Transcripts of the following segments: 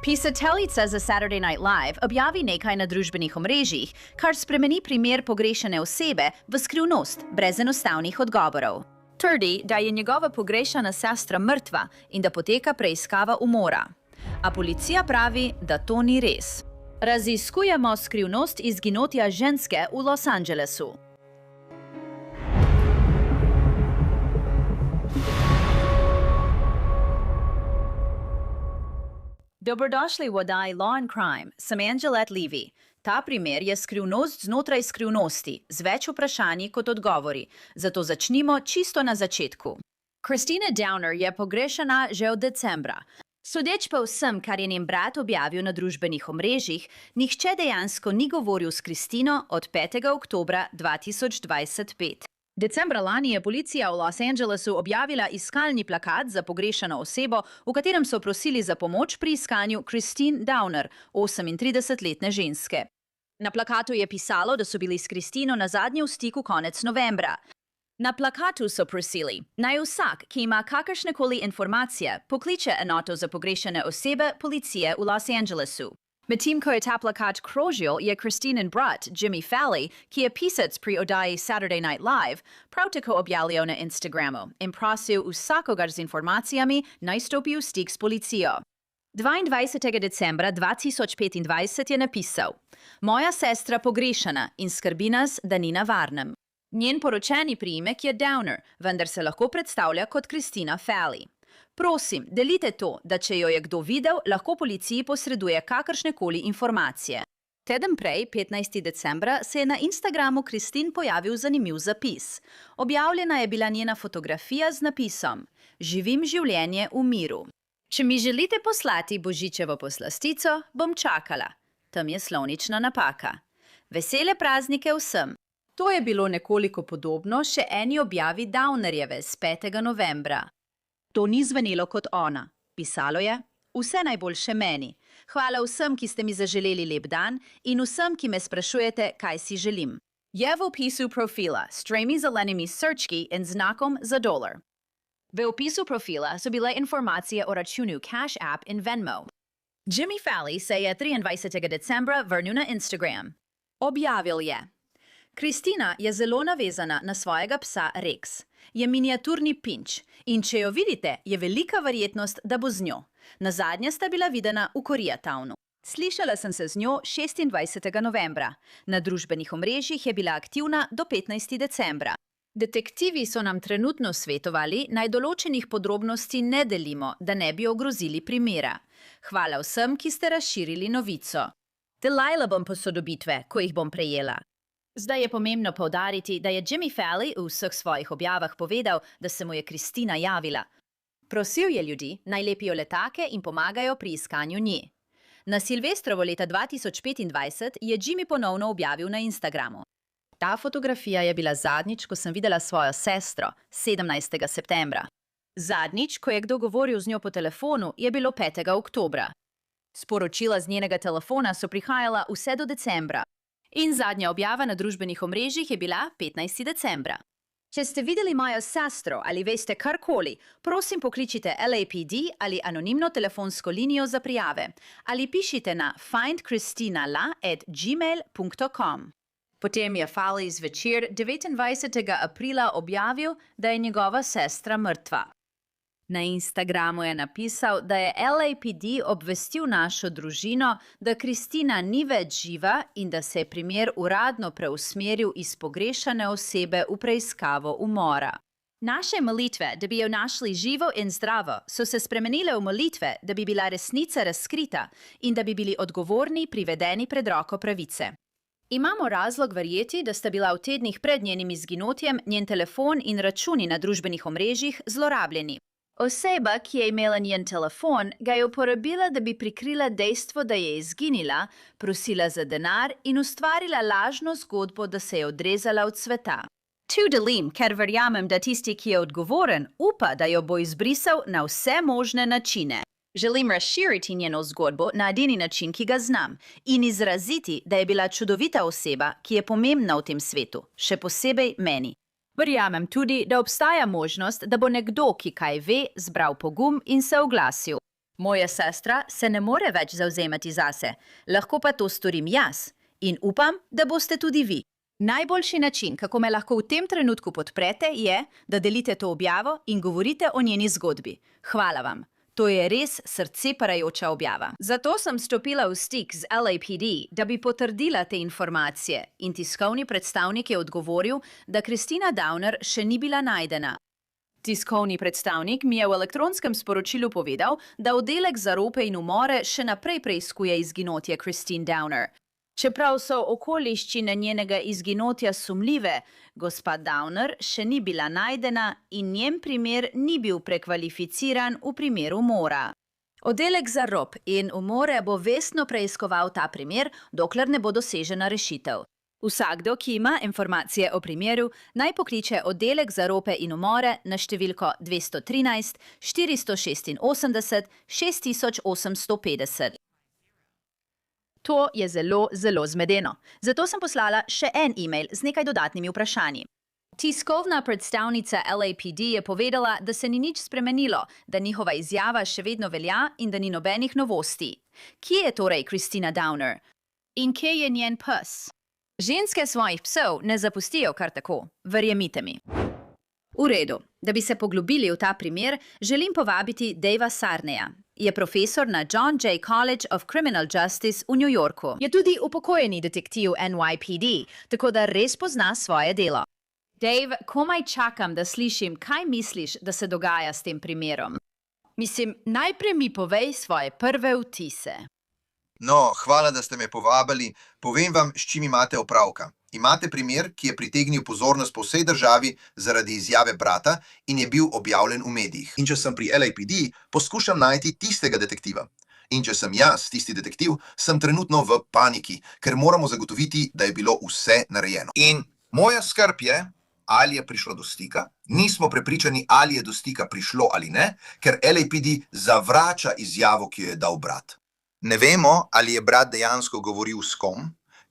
Pisateljica za Saturday Night Live objavi nekaj na družbenih omrežjih, kar spremeni primer pogrešane osebe v skrivnost, brez enostavnih odgovorov. Trdi, da je njegova pogrešana sestra mrtva in da poteka preiskava umora. A policija pravi, da to ni res. Raziskujemo skrivnost izginotja ženske v Los Angelesu. Dobrodošli v oddaji Law and Crime, sem Angelette Levy. Ta primer je skrivnost znotraj skrivnosti, z več vprašanji kot odgovori, zato začnimo čisto na začetku. Christina Downer je pogrešana že od decembra. Sodeč pa vsem, kar je njen brat objavil na družbenih omrežjih, nihče dejansko ni govoril s Christino od 5. oktobra 2025. Decembra lani je policija v Los Angelesu objavila iskalni plakat za pogrešano osebo, v katerem so prosili za pomoč pri iskanju Christine Downer, 38-letne ženske. Na plakatu je pisalo, da so bili s Christino na zadnje v stiku konec novembra. Na plakatu so prosili, naj vsak, ki ima kakršnekoli informacije, pokliče enoto za pogrešane osebe policije v Los Angelesu. Medtem ko je ta plakat krožil, je Christinin brat, Jimmy Falley, ki je pisec pri oddaji Saturday Night Live, prav tako objavil na Instagramu in prosil vsakogar z informacijami, naj stopi v stik s policijo. 22. decembra 2025 je napisal: Moja sestra pogrešana in skrbi nas, da ni na varnem. Njen poročeni priimek je Downer, vendar se lahko predstavlja kot Christina Falley. Prosim, delite to, da če jo je kdo videl, lahko policiji posreduje kakršnekoli informacije. Teden prej, 15. decembra, se je na Instagramu Christine pojavil zanimiv zapis. Objavljena je bila njena fotografija z napisom: Živim življenje v miru. Če mi želite poslati božičevo poslastico, bom čakala. Tam je slovnična napaka. Vesele praznike vsem. To je bilo nekoliko podobno še eni objavi Downerjeve z 5. novembra. To ni zvenelo kot ona. Pisalo je: Vse najboljše meni. Hvala vsem, ki ste mi zaželeli lep dan in vsem, ki me sprašujete, kaj si želim. Je v opisu profila s tremi zelenimi srčki in znakom za dolar. V opisu profila so bile informacije o računu Cash App in Venmo. Jimmy Falley se je 23. decembra vrnil na Instagram. Objavil je: Christina je zelo navezana na svojega psa Rex. Je miniaturni pinč in če jo vidite, je velika verjetnost, da bo z njo. Nazadnje sta bila videna v Koreatownu. Slišala sem se z njo 26. novembra. Na družbenih omrežjih je bila aktivna do 15. decembra. Detektivi so nam trenutno svetovali, naj določenih podrobnosti ne delimo, da ne bi ogrozili primera. Hvala vsem, ki ste razširili novico. Delila bom posodobitve, ko jih bom prejela. Zdaj je pomembno poudariti, da je Jimmy Falley v vseh svojih objavah povedal, da se mu je Christina javila. Prosil je ljudi, naj lepijo letake in pomagajo pri iskanju nje. Na Silvestrovo leta 2025 je Jimmy ponovno objavil na Instagramu. Ta fotografija je bila zadnjič, ko sem videla svojo sestro, 17. septembra. Zadnjič, ko je kdo govoril z njo po telefonu, je bilo 5. oktobra. Sporočila z njenega telefona so prihajala vse do decembra. In zadnja objava na družbenih omrežjih je bila 15. decembra. Če ste videli mojo sestro ali veste karkoli, prosim pokličite LAPD ali anonimno telefonsko linijo za prijave ali pišite na findchristinala@gmail.com. Potem je Falley zvečer 29. aprila objavil, da je njegova sestra mrtva. Na Instagramu je napisal, da je LAPD obvestil našo družino, da Christina ni več živa in da se je primer uradno preusmeril iz pogrešane osebe v preiskavo umora. Naše molitve, da bi jo našli živo in zdravo, so se spremenile v molitve, da bi bila resnica razkrita in da bi bili odgovorni privedeni pred roko pravice. Imamo razlog verjeti, da sta bila v tednih pred njenim izginotjem njen telefon in računi na družbenih omrežjih zlorabljeni. Oseba, ki je imela njen telefon, ga je uporabila, da bi prikrila dejstvo, da je izginila, prosila za denar in ustvarila lažno zgodbo, da se je odrezala od sveta. Tu delim, ker verjamem, da tisti, ki je odgovoren, upa, da jo bo izbrisal na vse možne načine. Želim razširiti njeno zgodbo na edini način, ki ga znam, in izraziti, da je bila čudovita oseba, ki je pomembna v tem svetu, še posebej meni. Verjamem tudi, da obstaja možnost, da bo nekdo, ki kaj ve, zbral pogum in se oglasil. Moja sestra se ne more več zavzemati zase, lahko pa to storim jaz. In upam, da boste tudi vi. Najboljši način, kako me lahko v tem trenutku podprete, je, da delite to objavo in govorite o njeni zgodbi. Hvala vam. To je res srceparajoča objava. Zato sem stopila v stik z LAPD, da bi potrdila te informacije, in tiskovni predstavnik je odgovoril, da Christina Downer še ni bila najdena. Tiskovni predstavnik mi je v elektronskem sporočilu povedal, da oddelek za rope in umore še naprej preiskuje izginotje Christine Downer. Čeprav so okoliščine njenega izginotja sumljive, gospa Downer še ni bila najdena in njen primer ni bil prekvalificiran v primeru umora. Oddelek za rop in umore bo vestno preiskoval ta primer, dokler ne bo dosežena rešitev. Vsakdo, ki ima informacije o primeru, naj pokliče oddelek za rope in umore na številko 213 486 6850. To je zelo, zelo zmedeno. Zato sem poslala še en e-mail z nekaj dodatnimi vprašanji. Tiskovna predstavnica LAPD je povedala, da se ni nič spremenilo, da njihova izjava še vedno velja in da ni nobenih novosti. Kje je torej Christina Downer? In kje je njen pes? Ženske svojih psov ne zapustijo kar tako, verjemite mi. V redu, da bi se poglobili v ta primer, želim povabiti Davea Sarneja. Je profesor na John Jay College of Criminal Justice v New Yorku. Je tudi upokojeni detektiv NYPD, tako da res pozna svoje delo. Dave, komaj čakam, da slišim, kaj misliš, da se dogaja s tem primerom. Mislim, najprej mi povej svoje prve vtise. No, hvala, da ste me povabili. Povem vam, s čim imate opravka. Imate primer, ki je pritegnil pozornost po vsej državi zaradi izjave brata in je bil objavljen v medijih. In če sem pri LAPD, poskušam najti tistega detektiva. In če sem jaz tisti detektiv, sem trenutno v paniki, ker moramo zagotoviti, da je bilo vse narejeno. In moja skrb je, ali je prišlo do stika. Nismo prepričani, ali je do stika prišlo ali ne, ker LAPD zavrača izjavo, ki jo je dal brat. Ne vemo, ali je brat dejansko govoril s kom,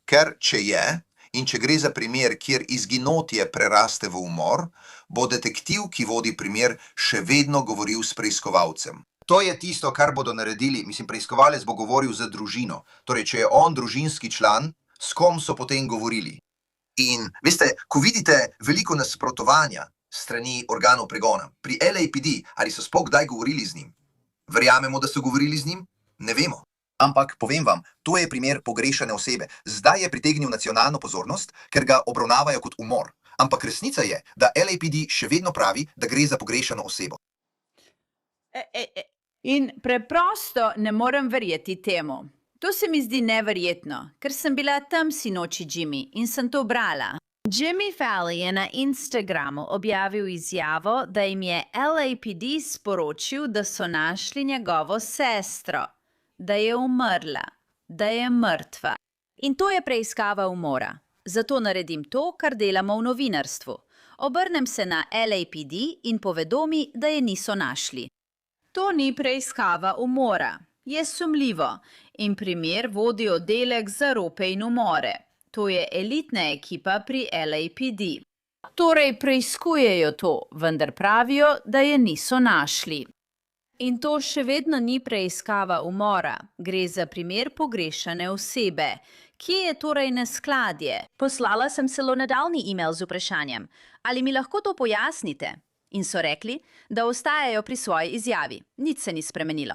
ker če je, in če gre za primer, kjer izginotje preraste v umor, bo detektiv, ki vodi primer, še vedno govoril s preiskovalcem. To je tisto, kar bodo naredili, preiskovalec bo govoril z družino. Torej, če je on družinski član, s kom so potem govorili. In, veste, ko vidite veliko nasprotovanja strani organov pregona, pri LAPD, ali so sploh kdaj govorili z njim? Verjamemo, da so govorili z njim? Ne vemo. Ampak, povem vam, to je primer pogrešane osebe. Zdaj je pritegnil nacionalno pozornost, ker ga obravnavajo kot umor. Ampak resnica je, da LAPD še vedno pravi, da gre za pogrešano osebo. In preprosto ne morem verjeti temu. To se mi zdi neverjetno, ker sem bila tam sinoči, Jimmy, in sem to brala. Jimmy Fallon je na Instagramu objavil izjavo, da jim je LAPD sporočil, da so našli njegovo sestro, da je umrla, da je mrtva. In to je preiskava umora. Zato naredim to, kar delamo v novinarstvu. Obrnem se na LAPD in povedo mi, da je niso našli. To ni preiskava umora. Je sumljivo in primer vodi oddelek za rope in umore. To je elitna ekipa pri LAPD. Torej preiskujejo to, vendar pravijo, da je niso našli. In to še vedno ni preiskava umora. Gre za primer pogrešane osebe. Kje je torej neskladje? Poslala sem celo nadaljnji e-mail z vprašanjem. Ali mi lahko to pojasnite? In so rekli, da ostajajo pri svoji izjavi. Nič se ni spremenilo.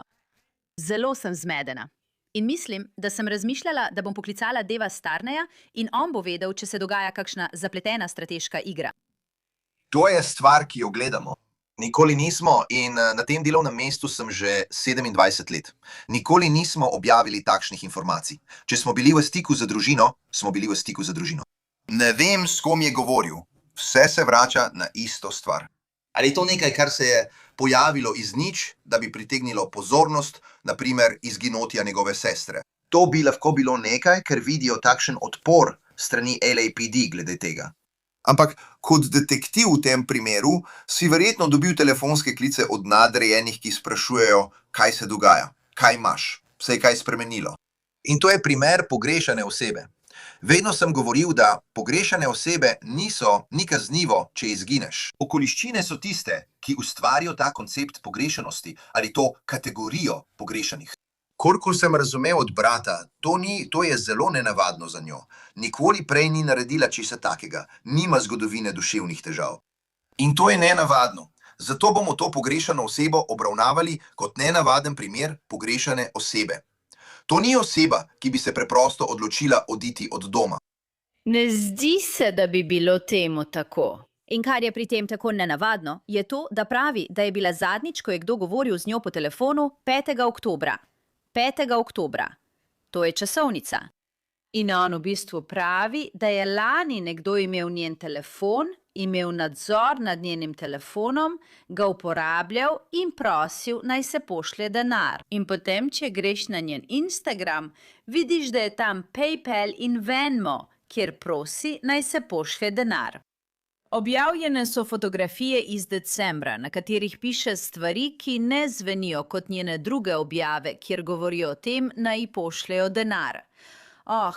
Zelo sem zmedena. In mislim, da sem razmišljala, da bom poklicala Davea Sarneja in on bo vedel, če se dogaja kakšna zapletena strateška igra. To je stvar, ki jo gledamo. Nikoli nismo in na tem delovnem mestu sem že 27 let. Nikoli nismo objavili takšnih informacij. Če smo bili v stiku z družino, smo bili v stiku z družino. Ne vem, s kom je govoril. Vse se vrača na isto stvar. Ali je to nekaj, kar se je pojavilo iz nič, da bi pritegnilo pozornost, naprimer izginotja njegove sestre? To bi lahko bilo nekaj, ker vidijo takšen odpor strani LAPD glede tega. Ampak kot detektiv v tem primeru si verjetno dobil telefonske klice od nadrejenih, ki sprašujejo, kaj se dogaja, kaj imaš, se je kaj spremenilo. In to je primer pogrešane osebe. Vedno sem govoril, da pogrešane osebe ni kaznivo, če izgineš. Okoliščine so tiste, ki ustvarijo ta koncept pogrešanosti ali to kategorijo pogrešanih. Kolikor sem razumel od brata, to je zelo nenavadno za njo. Nikoli prej ni naredila česa takega, nima zgodovine duševnih težav. In to je nenavadno. Zato bomo to pogrešano osebo obravnavali kot nenavaden primer pogrešane osebe. To ni oseba, ki bi se preprosto odločila oditi od doma. Ne zdi se, da bi bilo temu tako. In kar je pri tem tako nenavadno, je to, da pravi, da je bila zadnjič, ko je kdo govoril z njo po telefonu, 5. oktobra. 5. oktobra. To je časovnica. In on v bistvu pravi, da je lani nekdo imel njen telefon, imel nadzor nad njenim telefonom, ga uporabljal in prosil, naj se pošlje denar. In potem, če greš na njen Instagram, vidiš, da je tam PayPal in Venmo, kjer prosi, naj se pošlje denar. Objavljene so fotografije iz decembra, na katerih piše stvari, ki ne zvenijo kot njene druge objave, kjer govorijo o tem, naj ji pošljejo denar.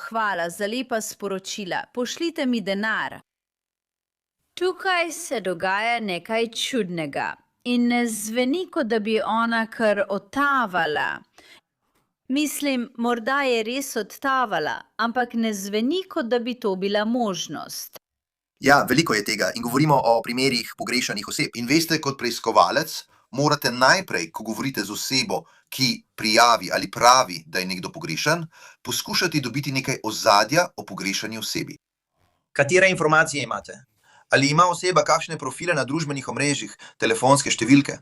Hvala za lepa sporočila, pošljite mi denar. Tukaj se dogaja nekaj čudnega in ne zveni, kot da bi ona kar odtavala. Mislim, morda je res odtavala, ampak ne zveni, kot da bi to bila možnost. Ja, veliko je tega in govorimo o primerih pogrešanih oseb. In veste, kot preiskovalec morate najprej, ko govorite z osebo, ki prijavi ali pravi, da je nekdo pogrešan, poskušati dobiti nekaj ozadja o pogrešani osebi. Katere informacije imate? Ali ima oseba kakšne profile na družbenih omrežjih, telefonske številke?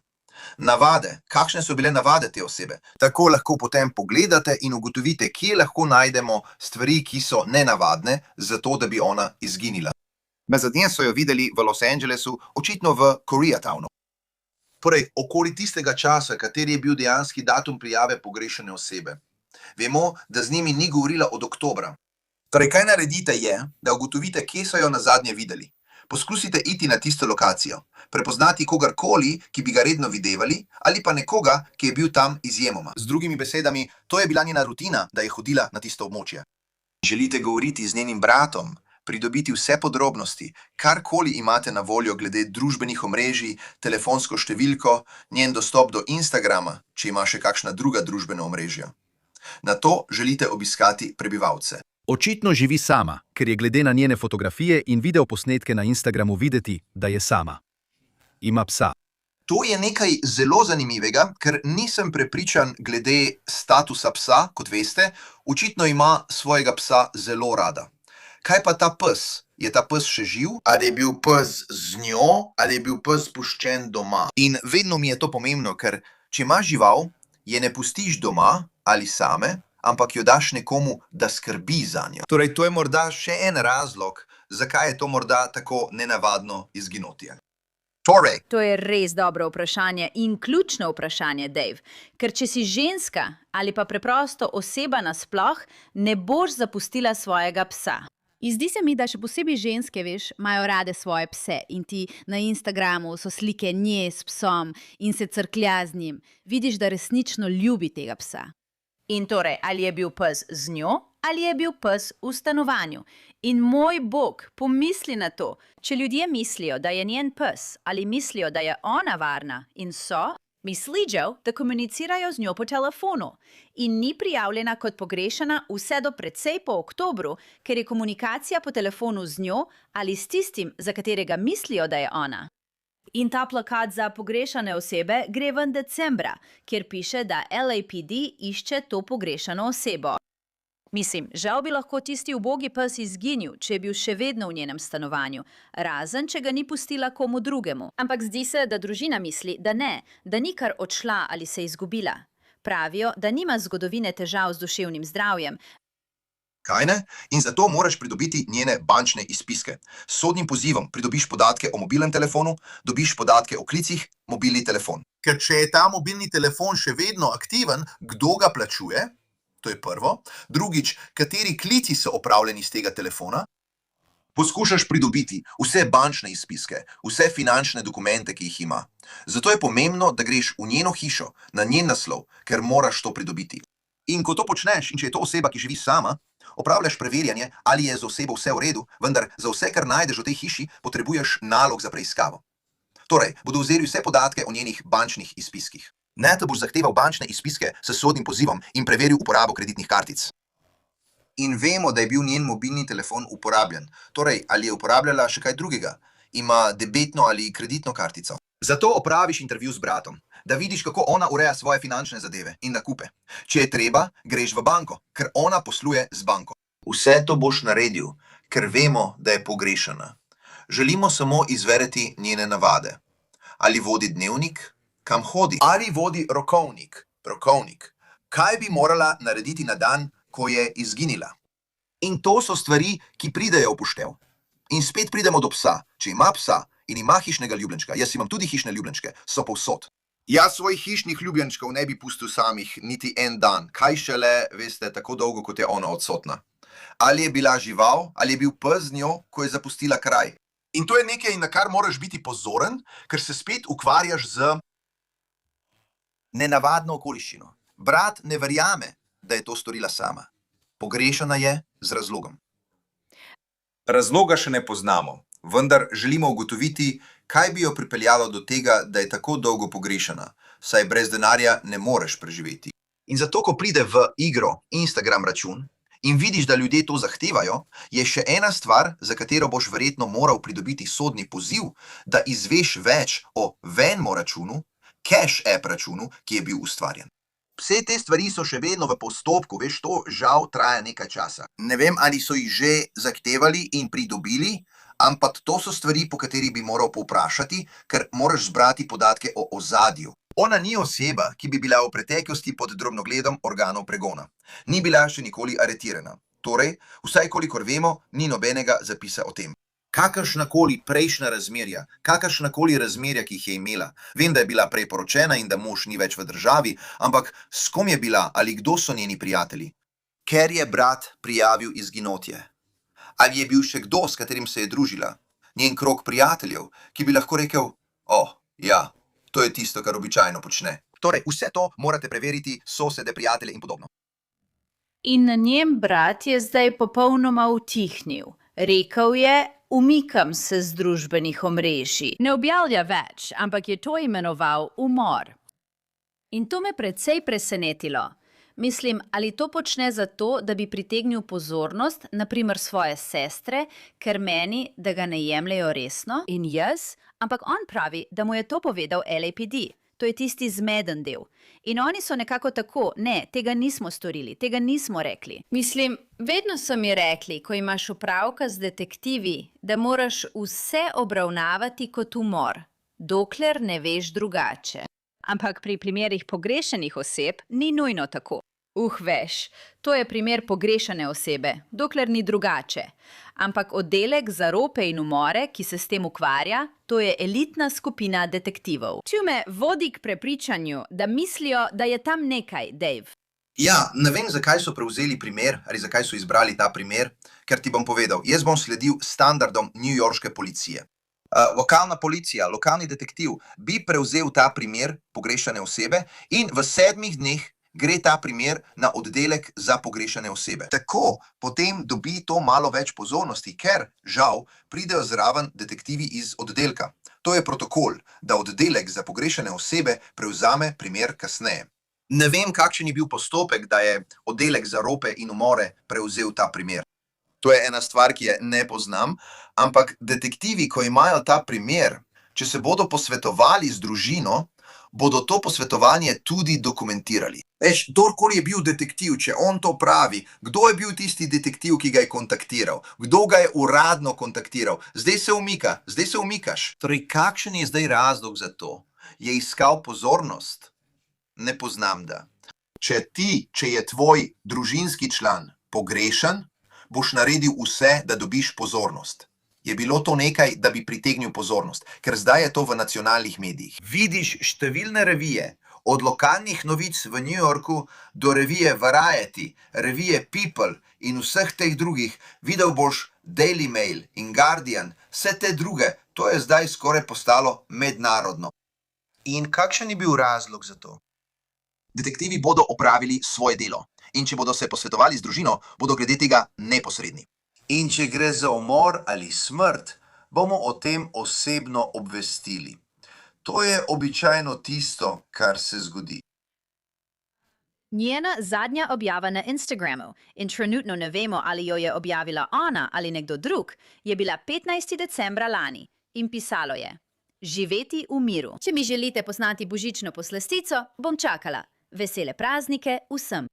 Navade, kakšne so bile navade te osebe? Tako lahko potem pogledate in ugotovite, kje lahko najdemo stvari, ki so nenavadne, zato da bi ona izginila. Nazadnje so jo videli v Los Angelesu, očitno v Koreatownu. Torej, okoli tistega časa, kateri je bil dejanski datum prijave pogrešane osebe. Vemo, da z njimi ni govorila od oktobra. Torej, kaj naredite je, da ugotovite, kje so jo nazadnje videli. Poskusite iti na tisto lokacijo, prepoznati kogarkoli, ki bi ga redno videvali, ali pa nekoga, ki je bil tam izjemoma. Z drugimi besedami, to je bila njena rutina, da je hodila na tisto območje. Želite govoriti z njenim bratom, pridobiti vse podrobnosti, karkoli imate na voljo glede družbenih omrežij, telefonsko številko, njen dostop do Instagrama, če ima še kakšna druga družbena omrežja. Na to želite obiskati prebivalce. Očitno živi sama, ker je glede na njene fotografije in videoposnetke na Instagramu videti, da je sama. Ima psa. To je nekaj zelo zanimivega, ker nisem prepričan glede statusa psa, kot veste, očitno ima svojega psa zelo rada. Kaj pa ta pes? Je ta pes še živ? Ali je bil pes z njo, ali je bil pes puščen doma? In vedno mi je to pomembno, ker če imaš žival, je ne pustiš doma ali same, ampak jo daš nekomu, da skrbi za njo. Torej, to je morda še en razlog, zakaj je to morda tako nenavadno izginotje. Torej, To je res dobro vprašanje in ključno vprašanje, Dave. Ker če si ženska ali pa preprosto oseba nasploh, ne boš zapustila svojega psa. In zdi se mi, da še posebej ženske, veš, imajo rade svoje pse in ti na Instagramu so slike nje s psom in se crklja z njim. Vidiš, da resnično ljubi tega psa. In torej, ali je bil pes z njo ali je bil pes v stanovanju. In moj bog, pomisli na to, če ljudje mislijo, da je njen pes ali mislijo, da je ona varna in so, mislijo, da komunicirajo z njo po telefonu in ni prijavljena kot pogrešana vse do precej po oktobru, ker je komunikacija po telefonu z njo ali s tistim, za katerega mislijo, da je ona. In ta plakat za pogrešane osebe gre ven decembra, kjer piše, da LAPD išče to pogrešano osebo. Mislim, žal bi lahko tisti ubogi pes izginil, če je bil še vedno v njenem stanovanju, razen če ga ni pustila komu drugemu. Ampak zdi se, da družina misli, da ne, da ni kar odšla ali se izgubila. Pravijo, da nima zgodovine težav z duševnim zdravjem. kaj ne? In zato moraš pridobiti njene bančne izpiske. S sodnim pozivom pridobiš podatke o mobilnem telefonu, dobiš podatke o klicih, mobilni telefon. Ker če je ta mobilni telefon še vedno aktiven, kdo ga plačuje? To je prvo. Drugič, kateri klici so opravljeni z tega telefona? Poskušaš pridobiti vse bančne izpiske, vse finančne dokumente, ki jih ima. Zato je pomembno, da greš v njeno hišo, na njen naslov, ker moraš to pridobiti. In ko to počneš, in če je to oseba, ki živi sama, Opravljaš preverjanje, ali je z osebo vse v redu, vendar za vse, kar najdeš v tej hiši, potrebuješ nalog za preiskavo. Torej, bodo vzeli vse podatke o njenih bančnih izpiskih. Ne, da boš zahteval bančne izpiske s sodnim pozivom in preveril uporabo kreditnih kartic. In vemo, da je bil njen mobilni telefon uporabljen. Torej, ali je uporabljala še kaj drugega? Ima debetno ali kreditno kartico? Zato opraviš intervju z bratom, da vidiš, kako ona ureja svoje finančne zadeve in nakupe. Če je treba, greš v banko, ker ona posluje z banko. Vse to boš naredil, ker vemo, da je pogrešana. Želimo samo izveriti njene navade. Ali vodi dnevnik? Kam hodi? Ali vodi rokovnik? Kaj bi morala narediti na dan, ko je izginila? In to so stvari, ki pridejo v poštev. In spet pridemo do psa. Če ima psa in ima hišnega ljubljenčka, jaz imam tudi hišne ljubljenčke, so povsod. Jaz svojih hišnih ljubljenčkov ne bi pustil samih niti en dan, kaj šele, veste, tako dolgo, kot je ona odsotna. Ali je bila žival, ali je bil pes z njo, ko je zapustila kraj. In to je nekaj, na kar moraš biti pozoren, ker se spet ukvarjaš z nenavadno okoliščino. Brat ne verjame, da je to storila sama. Pogrešana je z razlogom. Razloga še ne poznamo, vendar želimo ugotoviti, kaj bi jo pripeljalo do tega, da je tako dolgo pogrešana, saj brez denarja ne moreš preživeti. In zato, ko pride v igro Instagram račun in vidiš, da ljudje to zahtevajo, je še ena stvar, za katero boš verjetno moral pridobiti sodni poziv, da izveš več o Venmo računu, Cash App računu, ki je bil ustvarjen. Vse te stvari so še vedno v postopku, veš, to žal traja nekaj časa. Ne vem, ali so jih že zahtevali in pridobili, ampak to so stvari, po katerih bi moral povprašati, ker moraš zbrati podatke o ozadju. Ona ni oseba, ki bi bila v preteklosti pod drobnogledom organov pregona. Ni bila še nikoli aretirana. Torej, vsaj kolikor vemo, ni nobenega zapisa o tem. Kakršnakoli prejšnja razmerja, kakršnakoli razmerja, ki jih je imela, vem, da je bila prej poročena in da mož ni več v državi, ampak s kom je bila ali kdo so njeni prijatelji? Ker je brat prijavil izginotje. Ali je bil še kdo, s katerim se je družila? Njen krog prijateljev, ki bi lahko rekel, ja, to je tisto, kar običajno počne. Torej, vse to morate preveriti, sosede, prijatelje in podobno. In njen brat je zdaj popolnoma utihnil. Rekel je, umikam se z družbenih omrežij. Ne objavlja več, ampak je to imenoval umor. In to me precej presenetilo. Mislim, ali to počne zato, da bi pritegnil pozornost, naprimer svoje sestre, ker meni, da ga ne jemljejo resno, in jaz, ampak on pravi, da mu je to povedal LAPD. To je tisti zmeden del. In oni so nekako tako, ne, tega nismo storili, tega nismo rekli. Mislim, vedno so mi rekli, ko imaš opravka z detektivi, da moraš vse obravnavati kot umor, dokler ne veš drugače. Ampak pri primerih pogrešenih oseb ni nujno tako. Veš, to je primer pogrešane osebe, dokler ni drugače. Ampak oddelek za rope in umore, ki se s tem ukvarja, to je elitna skupina detektivov. Tu me vodi k prepričanju, da mislijo, da je tam nekaj, Dave. Ja, ne vem, zakaj so prevzeli primer, ali zakaj so izbrali ta primer, ker ti bom povedal, jaz bom sledil standardom newyorške policije. Lokalna policija, lokalni detektiv bi prevzel ta primer pogrešane osebe in v 7 dneh gre ta primer na oddelek za pogrešane osebe. Tako potem dobi to malo več pozornosti, ker, žal, pridejo zraven detektivi iz oddelka. To je protokol, da oddelek za pogrešane osebe prevzame primer kasneje. Ne vem, kakšen je bil postopek, da je oddelek za rope in umore prevzel ta primer. To je ena stvar, ki je ne poznam, ampak detektivi, ko imajo ta primer, če se bodo posvetovali z družino, bodo to posvetovanje tudi dokumentirali. Veš, kdorkoli je bil detektiv, če on to pravi, kdo je bil tisti detektiv, ki ga je kontaktiral? Kdo ga je uradno kontaktiral? Zdaj se umikaš. Torej, kakšen je zdaj razlog za to? Je iskal pozornost? Ne poznam da. Če je tvoj družinski član pogrešan, boš naredil vse, da dobiš pozornost. Je bilo to nekaj, da bi pritegnil pozornost, ker zdaj je to v nacionalnih medijih. Vidiš številne revije, od lokalnih novic v New Yorku do revije Variety, revije People in vseh teh drugih, videl boš Daily Mail in Guardian, vse te druge, to je zdaj skoraj postalo mednarodno. In kakšen je bil razlog za to? Detektivi bodo opravili svoje delo. In če bodo se posvetovali z družino, bodo glede tega neposredni. In če gre za umor ali smrt, bomo o tem osebno obvestili. To je običajno tisto, kar se zgodi. Njena zadnja objava na Instagramu, in trenutno ne vemo, ali jo je objavila ona ali nekdo drug, je bila 15. decembra lani in pisalo je: Živeti v miru. Če mi želite poznati božično poslastico, bom čakala. Vesele praznike vsem.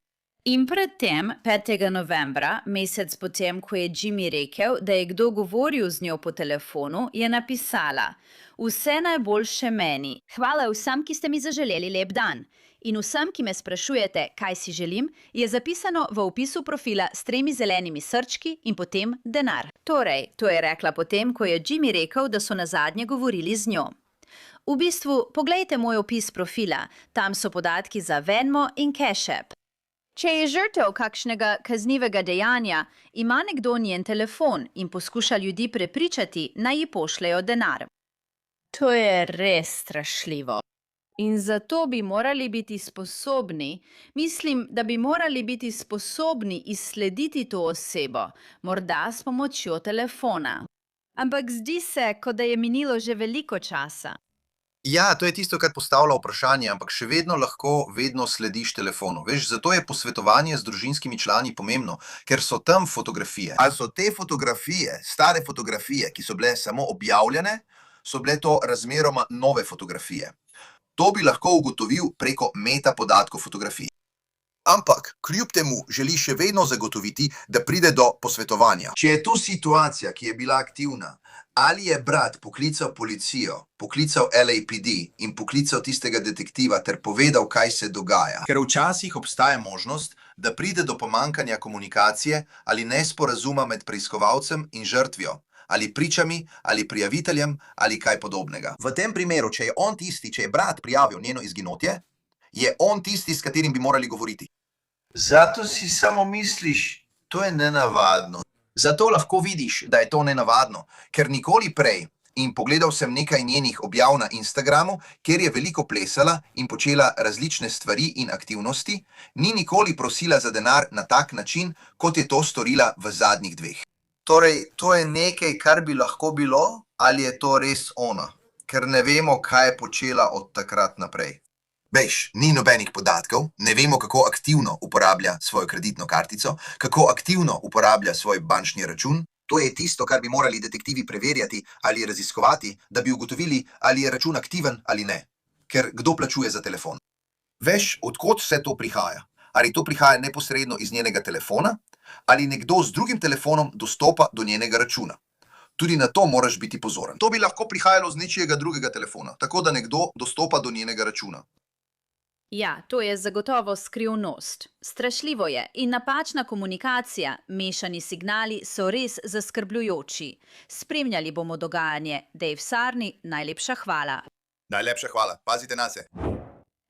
In predtem, 5. novembra, mesec potem, ko je Jimmy rekel, da je kdo govoril z njo po telefonu, je napisala: Vse najboljše meni. Hvala vsem, ki ste mi zaželeli lep dan. In vsem, ki me sprašujete, kaj si želim, je zapisano v opisu profila s 3 zelenimi srčki in potem denar. Torej, to je rekla potem, ko je Jimmy rekel, da so nazadnje govorili z njo. V bistvu, poglejte moj opis profila, tam so podatki za Venmo in Cash App. Če je žrtev kakšnega kaznivega dejanja, ima nekdo njen telefon in poskuša ljudi prepričati, naj ji pošljejo denar. To je res strašljivo. In zato bi morali biti sposobni, mislim, da bi morali biti sposobni izslediti to osebo, morda s pomočjo telefona. Ampak zdi se, kot da je minilo že veliko časa. Ja, to je tisto, kar postavlja vprašanje, ampak še vedno lahko slediš telefonu. Veš, zato je posvetovanje z družinskimi člani pomembno, ker so tam fotografije. Ali so te fotografije, stare fotografije, ki so bile samo objavljene, so bile to razmeroma nove fotografije. To bi lahko ugotovil preko metapodatkov fotografij. Ampak, kljub temu, želi še vedno zagotoviti, da pride do posvetovanja. Če je to situacija, ki je bila aktivna, ali je brat poklical policijo, poklical LAPD in poklical tistega detektiva ter povedal, kaj se dogaja. Ker včasih obstaja možnost, da pride do pomanjkanja komunikacije ali nesporazuma med preiskovalcem in žrtvijo, ali pričami, ali prijaviteljem, ali kaj podobnega. V tem primeru, če je brat prijavil njeno izginotje, je on tisti, s katerim bi morali govoriti. Zato si samo misliš, to je nenavadno. Zato lahko vidiš, da je to nenavadno, ker nikoli prej, in pogledal sem nekaj njenih objav na Instagramu, kjer je veliko plesala in počela različne stvari in aktivnosti, ni nikoli prosila za denar na tak način, kot je to storila v zadnjih 2. Torej, to je nekaj, kar bi lahko bilo, ali je to res ona? Ker ne vemo, kaj je počela od takrat naprej. Veš, ni nobenih podatkov, ne vemo, kako aktivno uporablja svojo kreditno kartico, kako aktivno uporablja svoj bančni račun. To je tisto, kar bi morali detektivi preverjati ali raziskovati, da bi ugotovili, ali je račun aktiven ali ne. Ker kdo plačuje za telefon? Veš, od kod vse to prihaja? Ali to prihaja neposredno iz njenega telefona, ali nekdo z drugim telefonom dostopa do njenega računa. Tudi na to moraš biti pozoren. To bi lahko prihajalo z nečijega drugega telefona, tako da nekdo dostopa do njenega računa. Ja, to je zagotovo skrivnost. Strašljivo je in napačna komunikacija, mešani signali so res zaskrbljujoči. Spremljali bomo dogajanje. Dave Sarni, najlepša hvala. Najlepša hvala, pazite na se.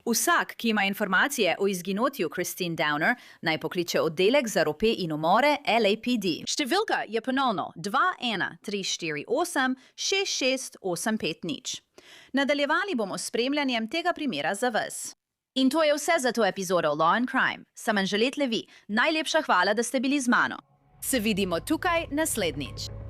Vsak, ki ima informacije o izginotju Christine Downer, naj pokliče oddelek za rope in umore LAPD. Številka je ponovno 21348 Nadaljevali bomo s spremljanjem tega primera za vas. In to je vse za to epizodo Law and Crime. Sem Anželet Levi. Najlepša hvala, da ste bili z mano. Se vidimo tukaj naslednjič.